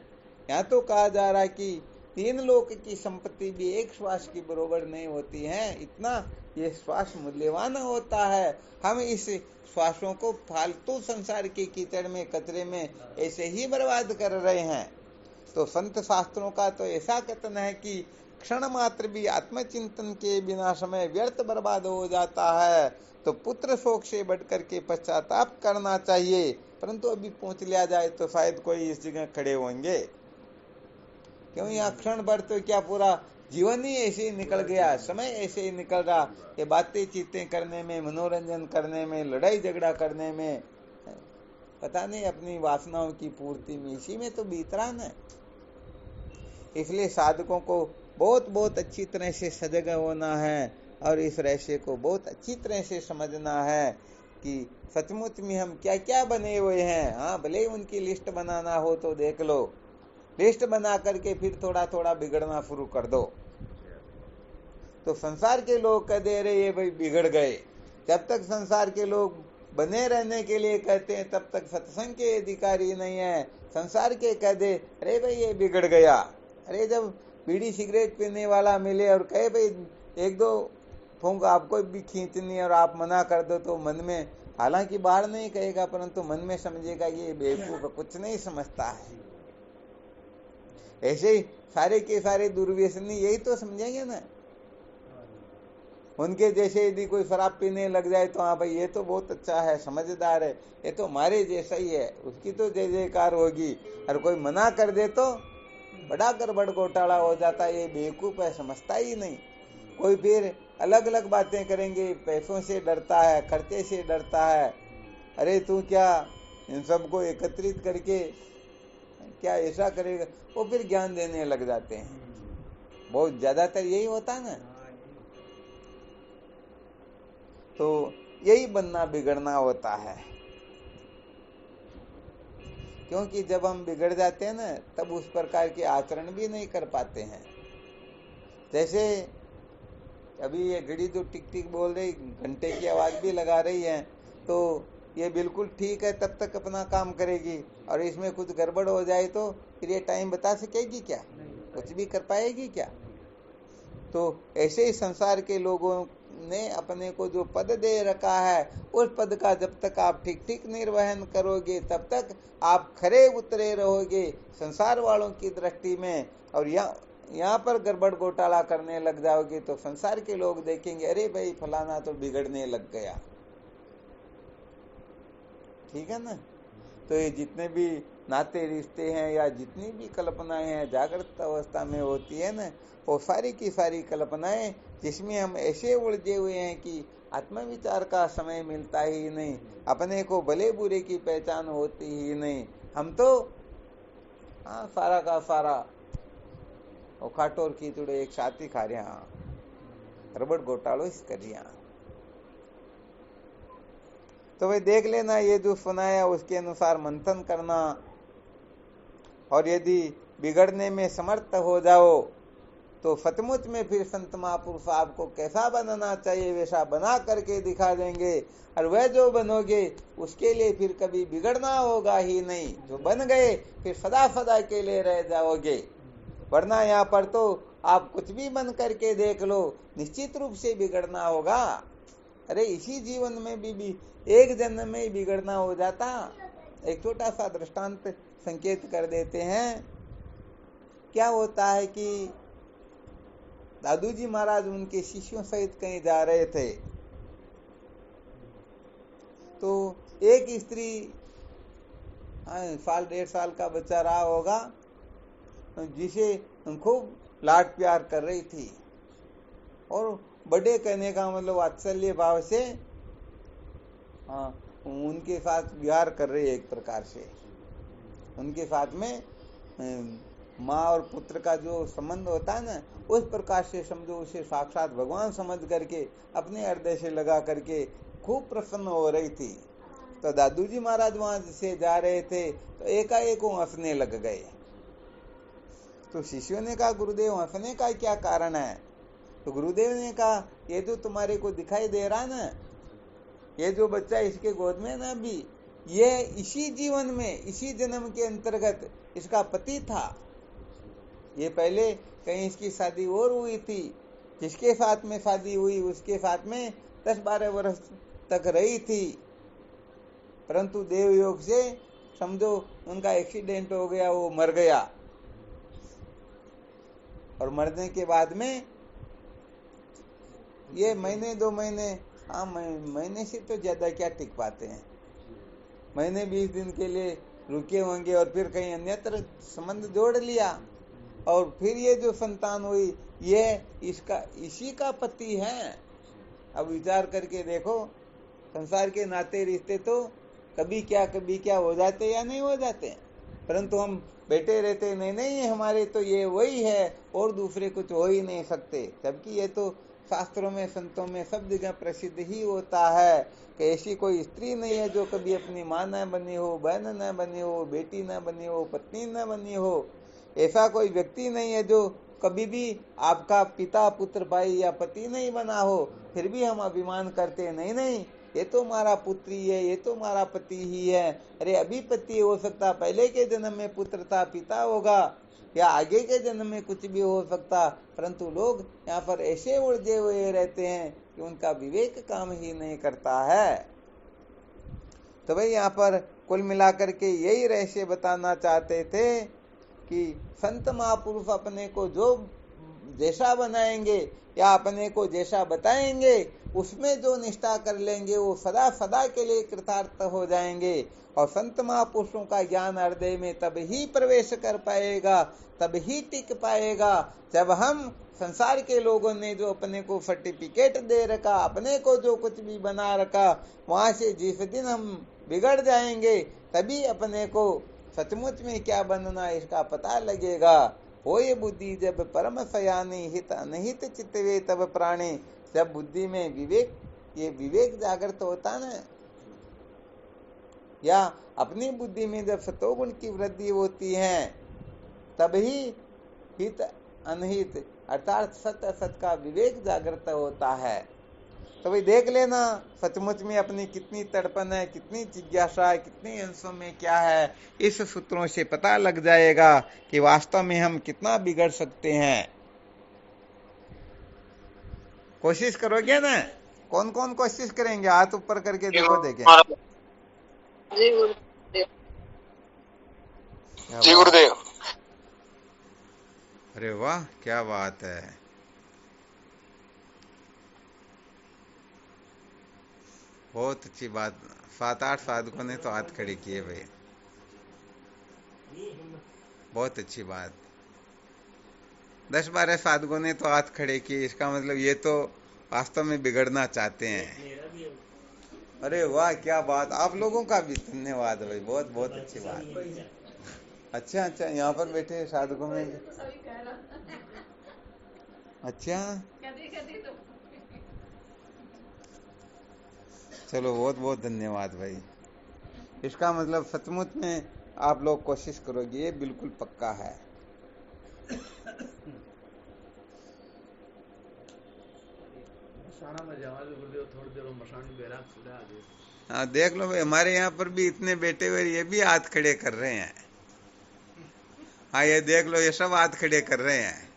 यहाँ तो कहा जा रहा है कि 3 लोक की संपत्ति भी एक श्वास की बरोबर नहीं होती है, इतना ये श्वास मूल्यवान होता है। हम इस श्वासों को फालतू संसार के कीचड़ में, कचरे में ऐसे ही बर्बाद कर रहे हैं। तो संत शास्त्रों का तो ऐसा कथन है कि क्षण मात्र भी आत्मचिंतन के बिना समय व्यर्थ बर्बाद हो जाता है। तो पुत्र शोक से बढ़कर के पश्चाताप करना चाहिए। परंतु अभी पहुंच लिया जाए तो शायद कोई इस जगह खड़े होंगे, क्यों यहाँ क्षण भर तो क्या पूरा जीवन ही ऐसे ही निकल गया, समय ऐसे ही निकल रहा कि बातें चीतें करने में, मनोरंजन करने में, लड़ाई झगड़ा करने में, पता नहीं अपनी वासनाओं की पूर्ति में, इसी में तो बीत रहा ना। इसलिए साधकों को बहुत बहुत अच्छी तरह से सजग होना है और इस रहस्य को बहुत अच्छी तरह से समझना है कि सचमुच में हम क्या क्या बने हुए हैं। हाँ, भले ही उनकी लिस्ट बनाना हो तो देख लो, लिस्ट बना करके फिर थोड़ा थोड़ा बिगड़ना शुरू कर दो। तो संसार के लोग कह दे रहे ये भाई बिगड़ गए, जब तक संसार के लोग बने रहने के लिए कहते हैं तब तक सत्संग के अधिकारी नहीं है। संसार के कह दे अरे भाई ये बिगड़ गया, अरे जब बीड़ी सिगरेट पीने वाला मिले और कहे भाई 1-2 फूंक आपको भी खींचनी और आप मना कर दो, तो मन में, हालांकि बाहर नहीं कहेगा परंतु मन में समझेगा ये बेवकूफ कुछ नहीं समझता है। ऐसे ही सारे के सारे दुर्व्यसनी यही तो समझेंगे ना। उनके जैसे यदि कोई शराब पीने लग जाए तो हाँ भाई ये तो बहुत अच्छा है, समझदार है, ये तो हमारे जैसा ही है, उसकी तो जय जयकार होगी। और कोई मना कर दे तो बड़ा गड़बड़ घोटाला हो जाता है, ये बेवकूफ है, समझता ही नहीं। कोई फिर अलग अलग बातें करेंगे, पैसों से डरता है, खर्चे से डरता है, अरे तू क्या इन सबको एकत्रित करके क्या ऐसा करेगा, वो फिर ज्ञान देने लग जाते हैं। बहुत ज्यादातर यही होता है ना। तो यही बनना बिगड़ना होता है, क्योंकि जब हम बिगड़ जाते हैं ना तब उस प्रकार के आचरण भी नहीं कर पाते हैं। जैसे अभी ये घड़ी जो टिक टिक बोल रही, घंटे की आवाज भी लगा रही है, तो ये बिल्कुल ठीक है, तब तक अपना काम करेगी, और इसमें कुछ गड़बड़ हो जाए तो फिर ये टाइम बता सकेगी क्या, कुछ भी कर पाएगी क्या। तो ऐसे ही संसार के लोगों ने अपने को जो पद दे रखा है, उस पद का जब तक आप ठीक ठीक निर्वहन करोगे तब तक आप खरे उतरे रहोगे संसार वालों की दृष्टि में। और यहाँ पर गड़बड़ घोटाला करने लग जाओगे तो संसार के लोग देखेंगे अरे भाई फलाना तो बिगड़ने लग गया। ठीक है ना। तो ये जितने भी नाते रिश्ते हैं या जितनी भी कल्पनाएं हैं जागृत अवस्था में होती है ना, वो सारी की सारी कल्पनाएं जिसमें हम ऐसे उलझे हुए हैं कि आत्मविचार का समय मिलता ही नहीं, अपने को भले बुरे की पहचान होती ही नहीं। हम तो हाँ सारा का सारा वो खाटो और कीचड़े एक साथ ही खा रहे हैं, रबड़ घोटालो इस करिया। तो भाई देख लेना, ये जो सुनाया उसके अनुसार मंथन करना, और यदि बिगड़ने में समर्थ हो जाओ तो सचमुच में फिर संत महापुरुष आपको कैसा बनना चाहिए वैसा बना करके दिखा देंगे। और वह जो बनोगे उसके लिए फिर कभी बिगड़ना होगा ही नहीं, जो बन गए फिर सदा सदा के लिए रह जाओगे। वरना यहाँ पर तो आप कुछ भी बन करके देख लो, निश्चित रूप से बिगड़ना होगा। अरे इसी जीवन में भी एक जन्म में ही बिगड़ना हो जाता। एक छोटा सा दृष्टांत संकेत कर देते हैं। क्या होता है कि दादू जी महाराज उनके शिष्यों सहित कहीं जा रहे थे, तो एक स्त्री साल 1.5 साल का बच्चा रहा होगा, जिसे खूब लाड प्यार कर रही थी और बड़े कहने का मतलब वात्सल्य भाव से उनके साथ व्यवहार कर रही है। एक प्रकार से उनके साथ में माँ और पुत्र का जो संबंध होता है ना, उस प्रकार से समझो उसे साक्षात भगवान समझ करके अपने हृदय से लगा करके खूब प्रसन्न हो रही थी। तो दादू जी महाराज वहां से जा रहे थे तो एकाएक वो हंसने लग गए। तो शिष्यों ने कहा, गुरुदेव हंसने का क्या कारण है? तो गुरुदेव ने कहा, ये जो तुम्हारे को दिखाई दे रहा ना, ये जो बच्चा इसके गोद में ना अभी, ये इसी जीवन में, इसी जन्म के अंतर्गत इसका पति था। ये पहले कहीं इसकी शादी और हुई थी, जिसके साथ में शादी हुई उसके साथ में 10-12 वर्ष तक रही थी, परंतु देव योग से समझो उनका एक्सीडेंट हो गया, वो मर गया। और मरने के बाद में ये महीने 2 महीने, हाँ महीने से तो ज्यादा क्या टिक पाते हैं, महीने 20 दिन के लिए रुके होंगे और फिर कहीं अन्यत्र संबंध जोड़ लिया और फिर ये जो संतान हुई ये इसी का पति है। अब विचार करके देखो, संसार के नाते रिश्ते तो कभी क्या हो जाते या नहीं हो जाते, परंतु हम बैठे रहते नहीं हमारे तो ये वही है और दूसरे कुछ हो ही नहीं सकते। जबकि ये तो शास्त्रों में संतों में सब जगह प्रसिद्ध ही होता है कि ऐसी कोई स्त्री नहीं है जो कभी अपनी माँ न बनी हो, बहन न बनी हो, बेटी न बनी हो, पत्नी न बनी हो। ऐसा कोई व्यक्ति नहीं है जो कभी भी आपका पिता, पुत्र, भाई या पति नहीं बना हो, फिर भी हम अभिमान करते नहीं ये तो हमारा पुत्री है, ये तो हमारा पति ही है। अरे अभी पति हो सकता, पहले के जन्म में पुत्र था, पिता होगा, या आगे के जन्म में कुछ भी हो सकता, परंतु लोग यहाँ पर ऐसे उलझे हुए रहते हैं कि उनका विवेक काम ही नहीं करता है। तो भाई यहाँ पर कुल मिलाकर के यही रहस्य बताना चाहते थे कि संत महापुरुष अपने को जो जैसा बनाएंगे या अपने को जैसा बताएंगे उसमें जो निष्ठा कर लेंगे वो सदा सदा के लिए कृतार्थ हो जाएंगे। और संत महापुरुषों का ज्ञान हृदय में तब ही प्रवेश कर पाएगा, तब ही टिक पाएगा जब हम संसार के लोगों ने जो अपने को सर्टिफिकेट दे रखा, अपने को जो कुछ भी बना रखा, वहां से जिस दिन हम बिगड़ जाएंगे तभी अपने को सचमुच में क्या बनना इसका पता लगेगा। होए बुद्धि जब परम सयानी हित अनहित चित्तवे तब प्राणी। जब बुद्धि में विवेक, ये विवेक जागृत होता ना, या अपनी बुद्धि में जब सतोगुण की वृद्धि होती है तभी हित अनहित अर्थात सत्य असत का विवेक जागृत होता है। तो भाई देख लेना सचमुच में अपनी कितनी तड़पन है, कितनी जिज्ञासा है, कितनी अंशों में क्या है, इस सूत्रों से पता लग जाएगा कि वास्तव में हम कितना बिगड़ सकते हैं। कोशिश करोगे ना? कौन कौन कोशिश करेंगे? हाथ ऊपर करके देखो, देखें। जी गुरुदेव। जी गुरुदेव। अरे वाह, क्या बात है। बहुत अच्छी बात। 7-8 साधकों ने तो हाथ खड़े किए भाई, बहुत अच्छी बात। 10-12 साधकों ने तो हाथ खड़े किए, इसका मतलब ये तो वास्तव में बिगड़ना चाहते हैं। अरे वाह, क्या बात। आप लोगों का भी धन्यवाद भाई, बहुत बहुत अच्छी बात। अच्छा, यहाँ पर बैठे साधकों में, अच्छा चलो, बहुत बहुत धन्यवाद भाई। इसका मतलब सचमुच में आप लोग कोशिश करोगे, ये बिल्कुल पक्का है। हाँ देख लो भाई, हमारे यहाँ पर भी इतने बैठे हुए, ये भी हाथ खड़े कर रहे हैं। हाँ ये देख लो, ये सब हाथ खड़े कर रहे हैं।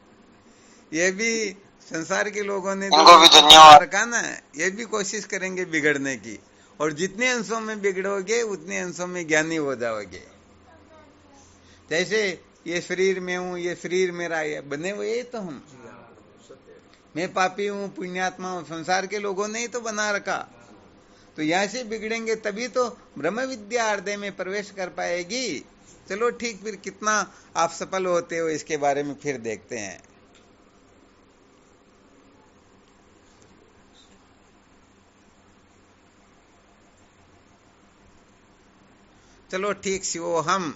ये भी संसार के लोगों ने उनको भी धन्यवाद रखा ना, ये भी कोशिश करेंगे बिगड़ने की। और जितने अंशों में बिगड़ोगे उतने अंशों में ज्ञानी हो जाओगे। जैसे ये शरीर में हूँ, ये शरीर मेरा, ये बने हुए तो हम मैं पापी हूं, पुण्यात्मा हूं, संसार के लोगों ने ही तो बना रखा। तो यहां से बिगड़ेंगे तभी तो ब्रह्म विद्या हृदय में प्रवेश कर पाएगी। चलो ठीक, फिर कितना आप सफल होते हो इसके बारे में फिर देखते हैं। चलो ठीक, शिवोहम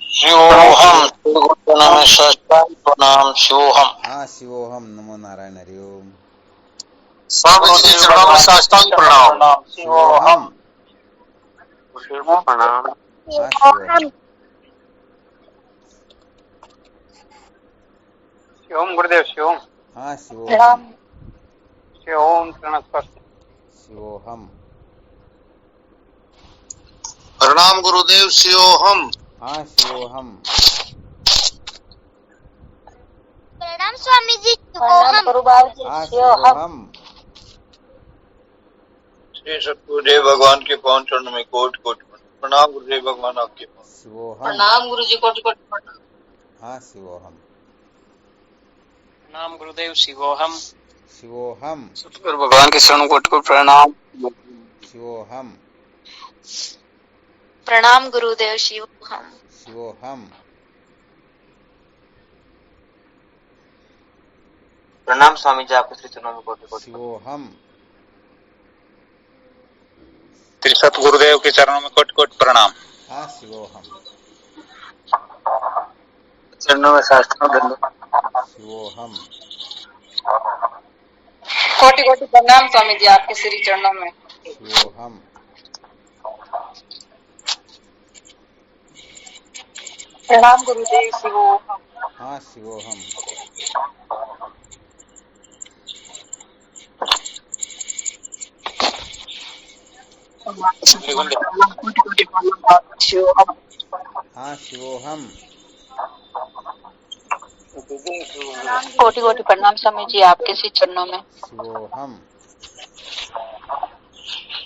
शिवोहम, प्रणाम साष्टांग प्रणाम शिवोहम। हाँ शिवोहम, नमो नारायण, हरि ओम। स्वामी जी के चरणों में साष्टांग प्रणाम। शिवोहम, प्रणाम। हाँ शिवोहम। शिवम गुरुदेव, शिवम। हाँ शिवोहम, शिवम प्रणस्पष्ट। शिवोहम। प्रणाम गुरुदेव, शिवोहम। हाँ शिवोहम। प्रणाम स्वामी जी। प्रणाम गुरु बाबू जी। हाँ शिवोहम। शिवोहम। श्री सतगुरुदेव भगवान के पावन चरणों में कोटि कोटि प्रणाम। गुरुदेव भगवान आपके पास। शिवोहम। प्रणाम गुरु जी, कोटि कोटि प्रणाम। हाँ शिवोहम। प्रणाम गुरुदेव, शिवोहम। शिवोहम। सतगुरु भगवान के चरणों कोटि कोटि प्रणाम। शिवोहम। प्रणाम गुरुदेव। शिवोहम। शिवोहम। प्रणाम स्वामी जी, आपके श्री चरणों में कोटि कोटि शिवोहम। श्री सतगुरुदेव के चरणों में कोटि कोटि प्रणाम। हाँ शिवोहम। चरणों में साष्टांग दंडवत। शिवोहम। कोटि कोटि प्रणाम स्वामी जी, आपके श्री चरणों में। शिवोहम। प्रणाम गुरुदेव। शिवोहम। हाँ शिवोहम। कोटि कोटि प्रणाम शिवोहम। हाँ शिवोहम। कोटि कोटि प्रणाम स्वामी जी, आपके श्री चरणों में। शिवोहम।